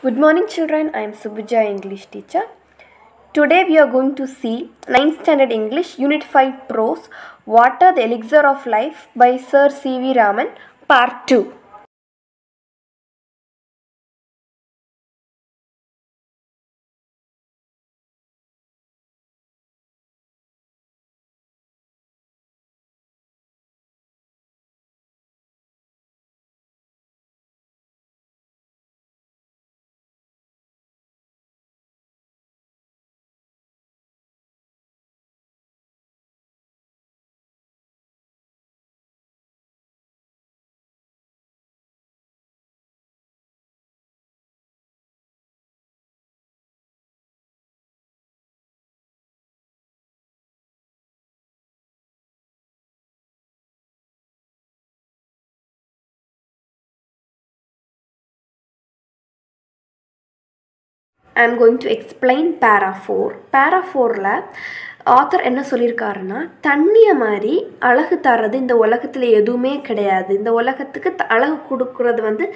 Good morning children, I am Subhaja, English teacher. Today we are going to see 9th standard English Unit 5 Prose, Water the Elixir of Life by Sir C.V. Raman, Part 2. I am going to explain para 4. Para 4ல author என்ன சொல்லியிருக்காருன்னா, தண்ணியை மாதிரி அழகு தர்றது இந்த உலகத்தில் எதுவுமே கிடையாது. இந்த உலகத்துக்கு அழகு கொடுக்குறது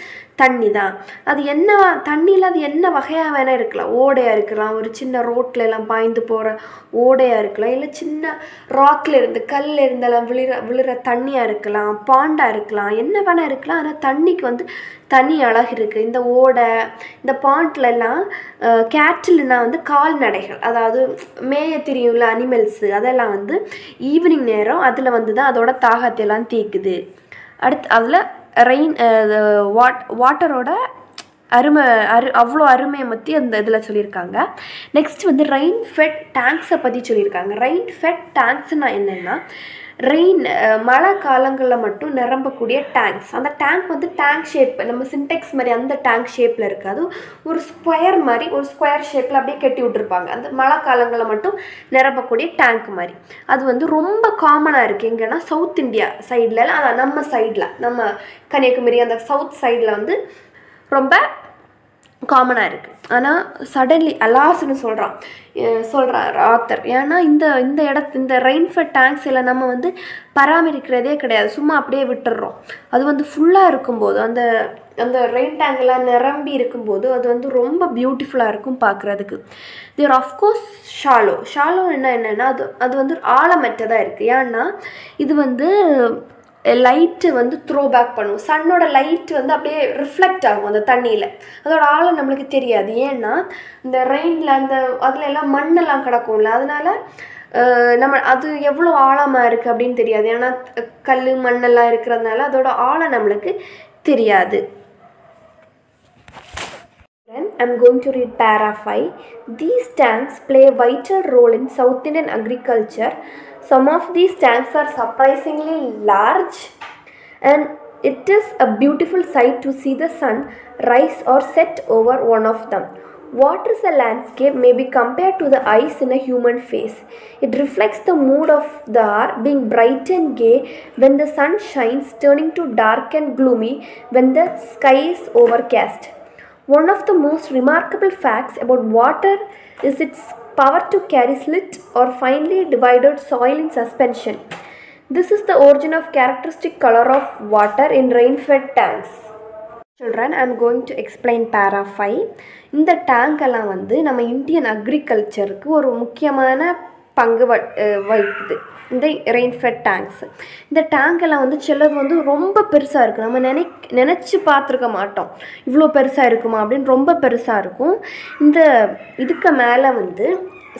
தண்ணி தான். அது என்ன தண்ணியில் அது என்ன வகையாக வேணால் இருக்கலாம். ஓடையாக இருக்கலாம், ஒரு சின்ன ரோட்டில் எல்லாம் பாய்ந்து போகிற ஓடையாக இருக்கலாம், இல்லை சின்ன ராக்கில் இருந்து கல்லில் இருந்தெல்லாம் விழுற தண்ணியாக இருக்கலாம், பாண்டாக இருக்கலாம், என்ன வேணால் இருக்கலாம். ஆனால் தண்ணிக்கு தனி அழகு இருக்குது. இந்த ஓடை, இந்த பாண்ட்லெல்லாம் கேட்டில்னா கால்நடைகள், அதாவது மேய திரியும்ல அனிமல்ஸு, அதெல்லாம் ஈவினிங் நேரம் அதில் தான் அதோட தாகத்தையெல்லாம் தீக்குது. அடுத்து அதில் ரெயின் வாட்டரோட அவ்வளோ அருமையை பற்றி அந்த இதில் சொல்லியிருக்காங்க. நெக்ஸ்ட் ரெயின் ஃபெட் டேங்க்ஸை பற்றி சொல்லியிருக்காங்க. ரெயின் ஃபெட் டேங்க்ஸ்னால் என்னென்னா, மழை காலங்களில் மட்டும் நிரம்பக்கூடிய டேங்க்ஸ். அந்த டேங்க் டேங்க் ஷேப், நம்ம சின்டெக்ஸ் மாதிரி அந்த டேங்க் ஷேப்பில் இருக்காது, ஒரு ஸ்கொயர் மாதிரி, ஒரு ஸ்கொயர் ஷேப்பில் அப்படியே கட்டி விட்டுருப்பாங்க. அந்த மழை காலங்களில் மட்டும் நிரம்பக்கூடிய டேங்க் மாதிரி. அது ரொம்ப காமனாக இருக்குது. எங்கன்னா சவுத் இந்தியா சைட்லலாம், அதான் நம்ம சைடில், நம்ம கன்னியாகுமரி அந்த சவுத் சைடில் ரொம்ப காமனாக இருக்குது. ஆனால் சடன்லி அலாஸ்ன்னு சொல்கிறார் ஆத்தர். ஏன்னா இந்த ரெயின்ஃபெட் டேங்க்ஸ் எல்லாம் நம்ம பராமரிக்கிறதே கிடையாது, சும்மா அப்படியே விட்டுடுறோம். அது ஃபுல்லாக இருக்கும்போது, அந்த ரெயின் டேங்கெல்லாம் நிரம்பி இருக்கும்போது அது ரொம்ப பியூட்டிஃபுல்லாக இருக்கும் பார்க்குறதுக்கு. தேர் ஆஃப்கோர்ஸ் ஷாலோ என்னென்னா அது ஆழமற்றதாக இருக்குது. ஏன்னா இது லைட்டு த்ரோ பேக் பண்ணும். சன்னோட லைட்டு அப்படியே ரிஃப்ளெக்ட் ஆகும் அந்த தண்ணியில். அதோட ஆழம் நம்மளுக்கு தெரியாது. ஏன்னா இந்த ரெயினில் அதில் எல்லாம் மண்ணெல்லாம் கிடக்கும்ல, அதனால் அது எவ்வளோ ஆழமாக இருக்குது அப்படின்னு தெரியாது. ஏன்னா கல் மண்ணெல்லாம் இருக்கிறதுனால அதோட ஆழம் நம்மளுக்கு தெரியாது. I'm going to read para 5. These tanks play a vital role in South Indian agriculture. Some of these tanks are surprisingly large, and it is a beautiful sight to see the sun rise or set over one of them. What is a landscape may be compared to the eyes in a human face. It reflects the mood of the hour, being bright and gay when the sun shines, turning to dark and gloomy when the sky is overcast. One of the most remarkable facts about water is its power to carry slit or finely divided soil in suspension. This is the origin of characteristic color of water in rain-fed tanks. Children, I am going to explain para 5. இந்த tank எல்லாம் நம்ம Indian அக்ரிகல்ச்சருக்கு ஒரு முக்கியமான பங்கு வகிக்குது. இந்த rainfed tanks, இந்த டேங்கெல்லாம் சிலது ரொம்ப பெருசாக இருக்குது. நம்ம நினச்சி பார்த்துருக்க மாட்டோம் இவ்வளோ பெருசாக இருக்குமா அப்படின்னு. ரொம்ப பெருசாக இருக்கும். இதுக்கு மேலே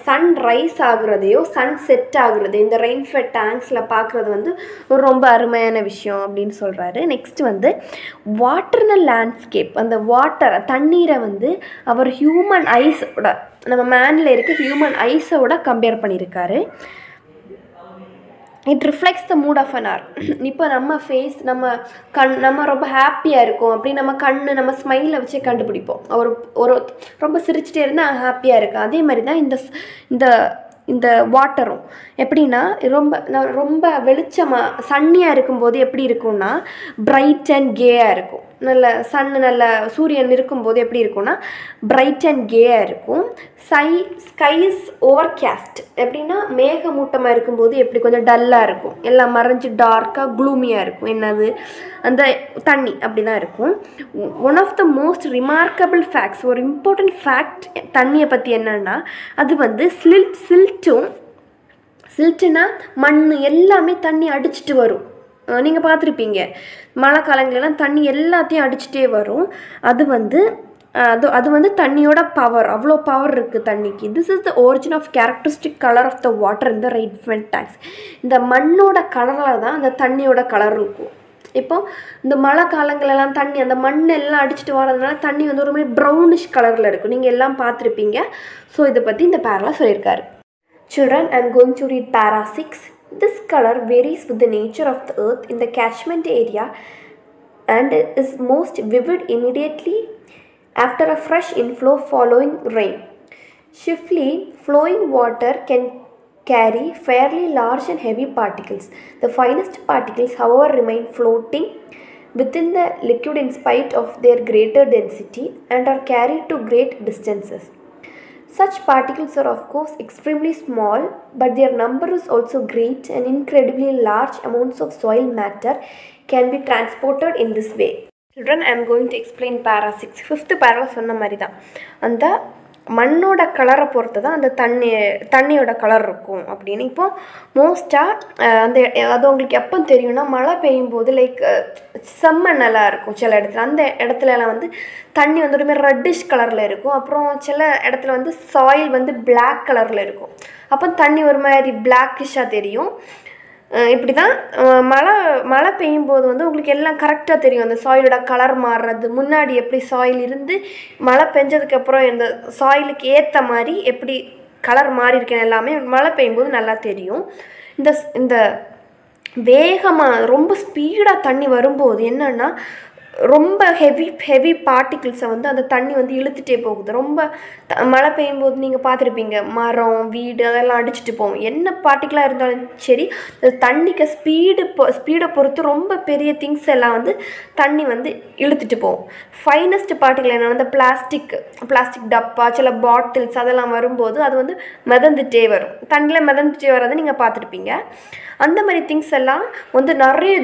சன் ரைஸ் ஆகுறதையோ சன் செட் ஆகுறது இந்த ரெயின்ஃபெட் டேங்க்ஸில் பார்க்குறது ஒரு ரொம்ப அருமையான விஷயம் அப்படின்னு சொல்கிறாரு. நெக்ஸ்ட் வாட்டர்ன லேண்ட்ஸ்கேப், அந்த வாட்டர் தண்ணீரை அவர் ஹியூமன் ஐஸோட, நம்ம மேனில் இருக்க ஹியூமன் ஐஸோட கம்பேர் பண்ணியிருக்காரு. It reflects the mood of an our. இப்போ நம்ம ஃபேஸ், நம்ம ரொம்ப ஹாப்பியாக இருக்கோம் அப்படி நம்ம ஸ்மைலை வச்சே கண்டுபிடிப்போம். ஒரு ரொம்ப சிரிச்சிட்டே இருந்தால் ஹாப்பியாக இருக்கும். அதே மாதிரி தான் இந்த வாட்டரும் எப்படின்னா, ரொம்ப வெளிச்சமாக சன்னியாக இருக்கும்போது எப்படி இருக்கும்னா பிரைட் அண்ட் கேயாக இருக்கும். நல்ல சன் நல்ல சூரியன் இருக்கும்போது எப்படி இருக்கும்னா பிரைட் அண்ட் கேயாக இருக்கும். ஸ்கை இஸ் ஓவர்காஸ்ட், எப்படின்னா மேகமூட்டமாக இருக்கும்போது எப்படி கொஞ்சம் டல்லாக இருக்கும், எல்லாம் மறைஞ்சு டார்க்காக க்ளூமியாக இருக்கும். என்னது அந்த தண்ணி அப்படி தான் இருக்கும். One of the most remarkable facts, ஒரு இம்பார்ட்டண்ட் ஃபேக்ட் தண்ணியை பற்றி என்னன்னா அது வந்து சில்ட்டுனா மண் எல்லாமே தண்ணி அடிச்சுட்டு வரும். நீங்கள் பார்த்துருப்பீங்க மழை காலங்களெல்லாம் தண்ணி எல்லாத்தையும் அடிச்சுட்டே வரும். அது வந்து தண்ணியோட பவர், அவ்வளோ பவர் இருக்குது தண்ணிக்கு. This is the origin of characteristic colour of the water இந்த ரெயின்ஃபெல் டேங்க்ஸ். இந்த மண்ணோட கலரில் தான் அந்த தண்ணியோட கலர் இருக்கும். இப்போ இந்த மழை காலங்களெல்லாம் தண்ணி அந்த மண் எல்லாம் அடிச்சுட்டு வரதுனால தண்ணி வந்து ஒரு மாதிரி ப்ரௌனிஷ் கலரில் இருக்கும். நீங்கள் எல்லாம் பார்த்துருப்பீங்க. ஸோ இதை பற்றி இந்த பேரில் சொல்லியிருக்காரு. Children, I am going to read para 6. This color varies with the nature of the earth in the catchment area and is most vivid immediately after a fresh inflow following rain. Swiftly flowing water can carry fairly large and heavy particles. The finest particles, however, remain floating within the liquid in spite of their greater density and are carried to great distances. Such particles are of course extremely small, but their number is also great and incredibly large amounts of soil matter can be transported in this way. Children, I am going to explain para 6. Fifth para சொன்ன மாதிரி தான் அந்த மண்ணோட கலரை பொறுத்து தான் அந்த தண்ணியோட கலர் இருக்கும் அப்படின்னு. இப்போது மோஸ்ட்டாக அது உங்களுக்கு எப்போ தெரியும்னா மழை பெய்யும் போது லைக் செம்மண்ணெல்லாம் இருக்கும் சில இடத்துல. அந்த இடத்துலலாம் வந்து தண்ணி வந்து ஒரு மாதிரி ரெட்டிஷ் கலரில் இருக்கும். அப்புறம் சில இடத்துல வந்து சாயில் வந்து பிளாக் கலரில் இருக்கும். அப்போ தண்ணி ஒரு மாதிரி பிளாக்கிஷாக தெரியும். இப்படி தான் மழை பெய்யும் போது வந்து உங்களுக்கு எல்லாம் கரெக்டாக தெரியும். அந்த சாயிலோட கலர் மாறுறது, முன்னாடி எப்படி சாயில் இருந்து மழை பெஞ்சதுக்கப்புறம் இந்த சாயிலுக்கு ஏற்ற மாதிரி எப்படி கலர் மாறி இருக்கேன் எல்லாமே மழை பெய்யும்போது நல்லா தெரியும். இந்த வேகமாக ரொம்ப ஸ்பீடாக தண்ணி வரும்போது என்னென்னா ரொம்ப ஹெவி பார்ட்டிகிள்ஸை வந்து அந்த தண்ணி வந்து இழுத்துட்டே போகுது. ரொம்ப மழை பெய்யும்போது நீங்கள் பார்த்துருப்பீங்க மரம் வீடு அதெல்லாம் அடிச்சுட்டு போகும். என்ன பார்ட்டிக்கலாக இருந்தாலும் சரி தண்ணிக்கு ஸ்பீடை பொறுத்து ரொம்ப பெரிய திங்ஸ் எல்லாம் வந்து தண்ணி வந்து இழுத்துட்டு போகும். ஃபைனஸ்ட் பார்ட்டிக்கல் என்னென்னா அந்த பிளாஸ்டிக் டப்பா சில பாட்டில்ஸ் அதெல்லாம் வரும்போது அது வந்து மிதந்துட்டே வரும். தண்ணியில் மிதந்துட்டே வர்றதை நீங்கள் பார்த்துருப்பீங்க. அந்த மாதிரி திங்ஸ் எல்லாம் வந்து நிறைய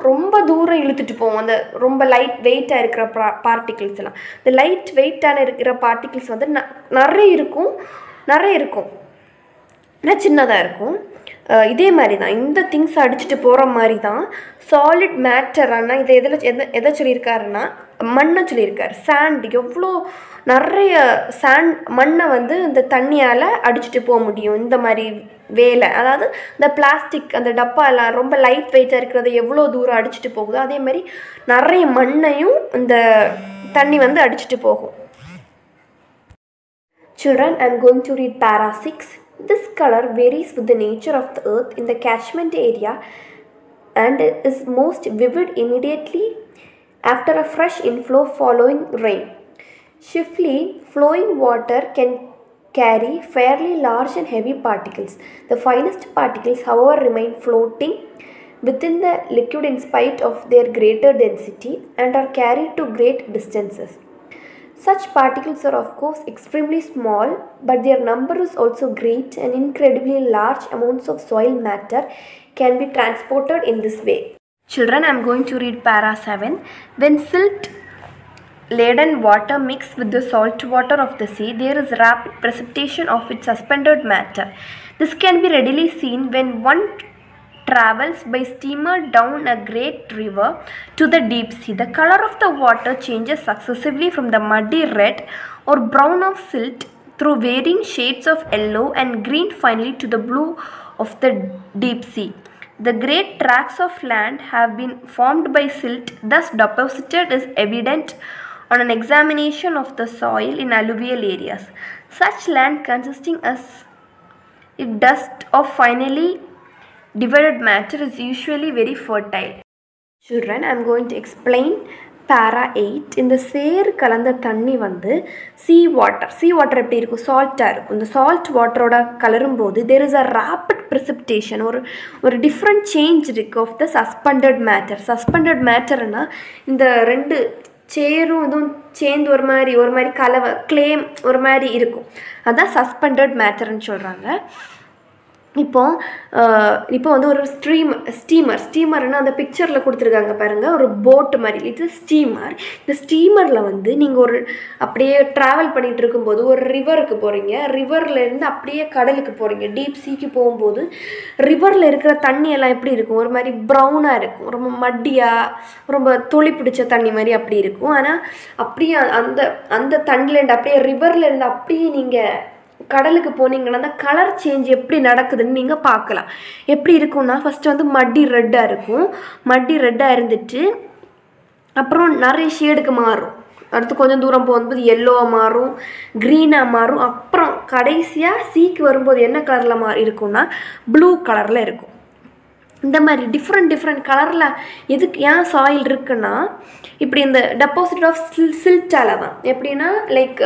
ரொம்ப தூரம் இழுத்துட்டு போவோம். அந்த ரொம்ப லைட் வெயிட்டாக இருக்கிற பார்ட்டிகிள்ஸ் எல்லாம். இந்த லைட் வெயிட்டான இருக்கிற பார்ட்டிகிள்ஸ் வந்து நிறைய இருக்கும் ஆனால் சின்னதாக இருக்கும். இதே மாதிரி தான் இந்த திங்ஸ் அடிச்சுட்டு போகிற மாதிரி தான் சாலிட் மேட்டர். ஆனால் இதை எதை சொல்லியிருக்காருன்னா மண்ணை சொல்லியிருக்காரு. சாண்ட் எவ்வளோ நிறைய மண்ணை வந்து இந்த தண்ணியால் அடிச்சுட்டு போக முடியும். இந்த மாதிரி வேலை, அதாவது இந்த பிளாஸ்டிக் அந்த டப்பா எல்லாம் ரொம்ப லைட் வெயிட்டாக இருக்கிறத எவ்வளோ தூரம் அடிச்சுட்டு போகுதோ அதே மாதிரி நிறைய மண்ணையும் இந்த தண்ணி வந்து அடிச்சுட்டு போகும். Children, I am going to read para 6. This color varies with the nature of the earth in the catchment area and is most vivid immediately after a fresh inflow following rain. Swiftly flowing water can carry fairly large and heavy particles. The finest particles, however, remain floating within the liquid in spite of their greater density and are carried to great distances. Such particles are of course extremely small, but their number is also great and incredibly large amounts of soil matter can be transported in this way. Children, I am going to read para 7. When silt laden water mixed with the salt water of the sea, there is rapid precipitation of its suspended matter. This can be readily seen when one travels by steamer down a great river to the deep sea. The color of the water changes successively from the muddy red or brown of silt through varying shades of yellow and green finally to the blue of the deep sea. The great tracts of land have been formed by silt thus deposited is evident on an examination of the soil in alluvial areas. Such land consisting as it dust of finely divided matter is usually very fertile. Children, I am going to explain para 8. இந்த சேறு கலந்த தண்ணி வந்து sea water எப்படி இருக்கும், சால்ட்டாக இருக்கும். இந்த salt வாட்டரோட கலரும்போது there is a rapid precipitation, ஒரு டிஃப்ரெண்ட் சேஞ்ச் இருக்குது ஆஃப் த சஸ்பெண்டட் மேட்டர்னா இந்த ரெண்டு சேரும் இதுவும் சேர்ந்து ஒரு மாதிரி கலவை கிளேம் ஒரு மாதிரி இருக்கும். அதுதான் சஸ்பெண்டட் மேட்டர்னு சொல்கிறாங்க. இப்போ வந்து ஒரு ஸ்டீமர்னா அந்த பிக்சரில் கொடுத்துருக்காங்க பாருங்கள், ஒரு போட்டு மாதிரி. இது ஸ்டீமர். இந்த ஸ்டீமரில் வந்து நீங்கள் ஒரு அப்படியே ட்ராவல் பண்ணிகிட்டு இருக்கும்போது ஒரு ரிவருக்கு போகிறீங்க, ரிவர்லேருந்து அப்படியே கடலுக்கு போகிறீங்க, டீப் சீக்கு போகும்போது ரிவரில் இருக்கிற தண்ணியெல்லாம் எப்படி இருக்கும், ஒரு மாதிரி ப்ரௌனாக இருக்கும், ரொம்ப மட்டியாக, ரொம்ப தொளி பிடிச்ச தண்ணி மாதிரி அப்படி இருக்கும். ஆனால் அப்படியே அந்த தண்ணிலேருந்து அப்படியே ரிவர்லேருந்து அப்படியே நீங்கள் கடலுக்கு போனீங்கன்னா அந்த கலர் சேஞ்ச் எப்படி நடக்குதுன்னு நீங்கள் பார்க்கலாம். எப்படி இருக்கும்னா ஃபஸ்ட்டு வந்து மட்டி ரெட்டாக இருந்துட்டு அப்புறம் நிறைய ஷேடுக்கு மாறும். அடுத்து கொஞ்சம் தூரம் போகும்போது எல்லோவாக மாறும், க்ரீனாக மாறும். அப்புறம் கடைசியாக சீக்கு வரும்போது என்ன கலரில் இருக்கும்னா ப்ளூ கலரில் இருக்கும். இந்த மாதிரி டிஃப்ரெண்ட் கலரில் எதுக்கு ஏன் சாயில் இருக்குன்னா இப்படி இந்த டெபாசிட் ஆஃப் சில்ட்டால் தான். எப்படின்னா லைக்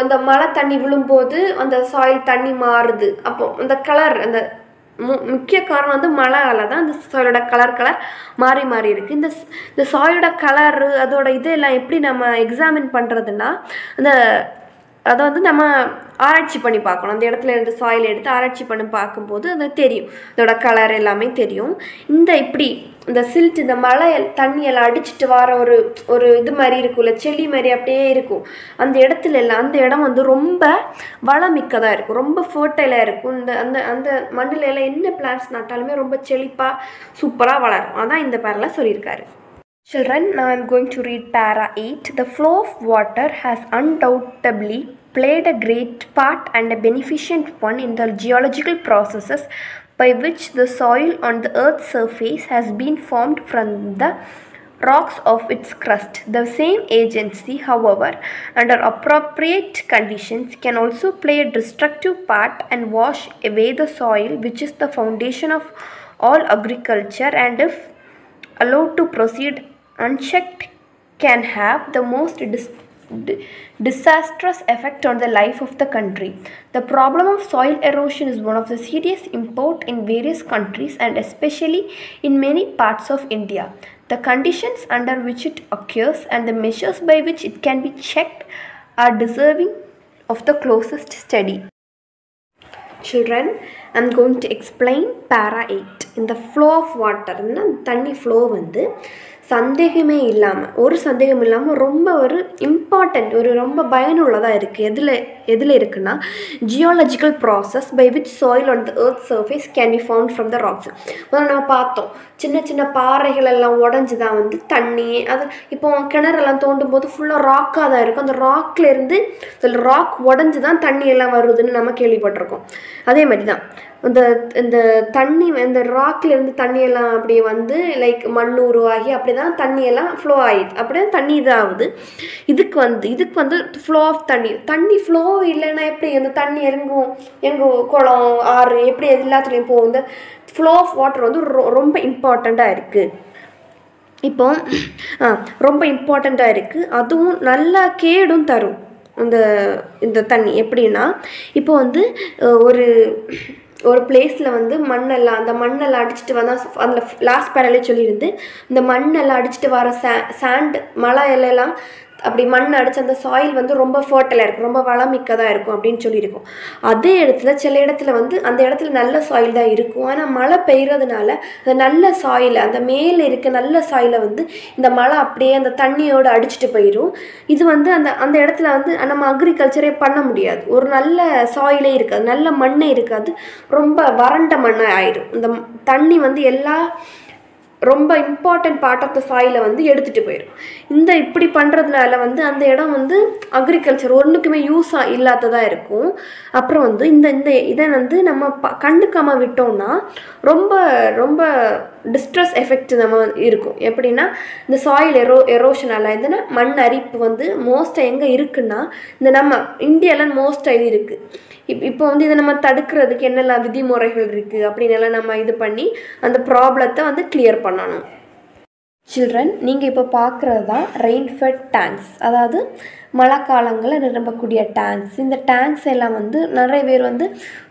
இந்த மழை தண்ணி விழும்போது அந்த சாயில் தண்ணி மாறுது. அப்போது அந்த கலர் அந்த முக்கிய காரணம் வந்து மழையால் தான் அந்த சாயிலோட கலர் மாறி இருக்குது. இந்த சாயிலோட கலரு அதோட இதெல்லாம் எப்படி நம்ம எக்ஸாமின் பண்ணுறதுன்னா அதை வந்து நம்ம ஆராய்ச்சி பண்ணி பார்க்கணும். அந்த இடத்துல இருந்து சாயில் எடுத்து ஆராய்ச்சி பண்ணி பார்க்கும்போது அது தெரியும், அதோட கலர் எல்லாமே தெரியும். இந்த சில்ட் இந்த மழை தண்ணியெல்லாம் அடிச்சுட்டு வர ஒரு இது மாதிரி இருக்கும்ல, செடி மாதிரி அப்படியே இருக்கும். அந்த இடம் வந்து ரொம்ப வளமிக்கதாக இருக்கும், ரொம்ப ஃபர்டைலாக இருக்கும். அந்த மண்ணில் எல்லாம் என்ன பிளான்ட்ஸ் நட்டாலுமே ரொம்ப செழிப்பாக சூப்பராக வளரும். அதான் இந்த பேரில் சொல்லியிருக்காரு. Children, now I am going to read para 8. The flow of water has undoubtedly played a great part and a beneficent one in the geological processes by which the soil on the earth's surface has been formed from the rocks of its crust. The same agency, however, under appropriate conditions, can also play a destructive part and wash away the soil, which is the foundation of all agriculture, and if allowed to proceed unchecked can have the most disastrous effect on the life of the country. The problem of soil erosion is one of the serious import in various countries and especially in many parts of India. The conditions under which it occurs and the measures by which it can be checked are deserving of the closest study. Children, I am going to explain para 8. In the flow of water, தண்ணி flow வந்து சந்தேகமே இல்லாமல் ரொம்ப ஒரு important ரொம்ப பயனுள்ளதாக இருக்குது. எதில் இருக்குன்னா geological process by which soil on the earth surface can be found from the rocks. முதல்ல நம்ம பார்த்தோம், சின்ன பாறைகள் எல்லாம் உடஞ்சி தான் வந்து தண்ணி. அது இப்போ கிணறெல்லாம் தோண்டும் போது ஃபுல்லாக ராக்காக தான் இருக்கும். அந்த ராக்லேருந்து ராக் உடஞ்சி தான் தண்ணி எல்லாம் வருதுன்னு நம்ம கேள்விப்பட்டிருக்கோம். அதே மாதிரி தான் இந்த தண்ணி இந்த ராக்லேருந்து தண்ணியெல்லாம் அப்படியே வந்து லைக் மண் உருவாகி அப்படி தான் தண்ணியெல்லாம் ஃப்ளோ ஆகிடுது. அப்படியே தண்ணி இதாகுது. இதுக்கு வந்து ஃப்ளோ ஆஃப் தண்ணி ஃப்ளோ இல்லைன்னா எப்படி அந்த தண்ணி எங்கும் குளம் ஆறு எப்படி எல்லாத்துலேயும் போகும். இந்த ஃப்ளோ ஆஃப் வாட்டர் வந்து ரொம்ப இம்பார்ட்டண்ட்டாக இருக்குது. இப்போ ரொம்ப இம்பார்ட்டண்ட்டாக இருக்குது. அதுவும் நல்லா கேடும் தரும் இந்த தண்ணி. எப்படின்னா இப்போ வந்து ஒரு பிளேஸில் வந்து அந்த மண்ணெல்லாம் அடிச்சுட்டு வந்தால் அதில் லாஸ்ட் பேரலே சொல்லியிருந்து இந்த மண்ணெல்லாம் அடிச்சுட்டு வர சாண்ட் மழை எல்லாம் அப்படி மண் அடித்து அந்த சாயில் வந்து ரொம்ப ஃபர்டைலாக இருக்கும், ரொம்ப வளமிக்கதாக இருக்கும் அப்படின்னு சொல்லியிருக்கோம். அதே இடத்துல சில இடத்துல வந்து அந்த இடத்துல நல்ல சாயில் தான் இருக்கும். ஆனால் மழை பெய்கிறதுனால அந்த நல்ல சாயில் அந்த மேலே இருக்க நல்ல சாயிலை வந்து இந்த மழை அப்படியே அந்த தண்ணியோடு அடிச்சுட்டு போயிடும். இது வந்து அந்த இடத்துல வந்து நம்ம அக்ரிகல்ச்சரே பண்ண முடியாது. ஒரு நல்ல சாயிலே இருக்காது, நல்ல மண்ணே இருக்காது, ரொம்ப வறண்ட மண்ணாக ஆயிடும். இந்த தண்ணி வந்து ரொம்ப இம்பார்ட்டன்ட் பார்ட் ஆஃப் த சாயிலை வந்து எடுத்துகிட்டு போயிடும். இப்படி பண்ணுறதுனால வந்து அந்த இடம் வந்து அக்ரிகல்ச்சர் ஒன்றுக்குமே யூஸாக இல்லாததாக இருக்கும். அப்புறம் வந்து இதை வந்து நம்ம கண்டுக்காமல் விட்டோம்னா ரொம்ப ரொம்ப டிஸ்ட்ரெஸ் எஃபெக்ட் நம்ம இருக்கும். எப்படின்னா இந்த சாயில் எரோஷனால் இதுன்னா மண் அரிப்பு வந்து மோஸ்ட்டாக எங்கே இருக்குன்னா நம்ம இந்தியாவில் மோஸ்ட்டாக இது இருக்குது. இப்போ வந்து இதை நம்ம தடுக்கிறதுக்கு என்னெல்லாம் விதிமுறைகள் இருக்குது அப்படின்னு எல்லாம் நம்ம இது பண்ணி அந்த ப்ராப்ளத்தை வந்து கிளியர் பண்ணணும். சில்ட்ரன், நீங்கள் இப்போ பார்க்குறது தான் ரெயின்ஃபெட் டேங்க்ஸ், அதாவது மழை காலங்களில் நிரம்பக்கூடிய டேங்க்ஸ். இந்த டேங்க்ஸ் எல்லாம் வந்து நிறைய பேர் வந்து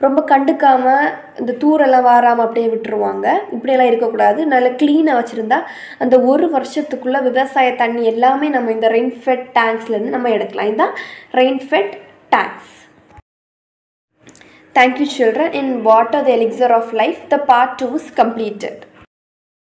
ரொம்ப கண்டுக்காமல் இந்த தூரெல்லாம் வாராமல் அப்படியே விட்டுருவாங்க. இப்படியெல்லாம் இருக்கக்கூடாது. நல்லா க்ளீனாக வச்சுருந்தா அந்த ஒரு வருஷத்துக்குள்ளே விவசாய தண்ணி எல்லாமே நம்ம இந்த ரெயின்ஃபெட் டேங்க்ஸ்லேருந்து நம்ம எடுக்கலாம். இதுதான் rainfed tanks. Thank you children. In Water the Elixir of Life, the part 2 is completed.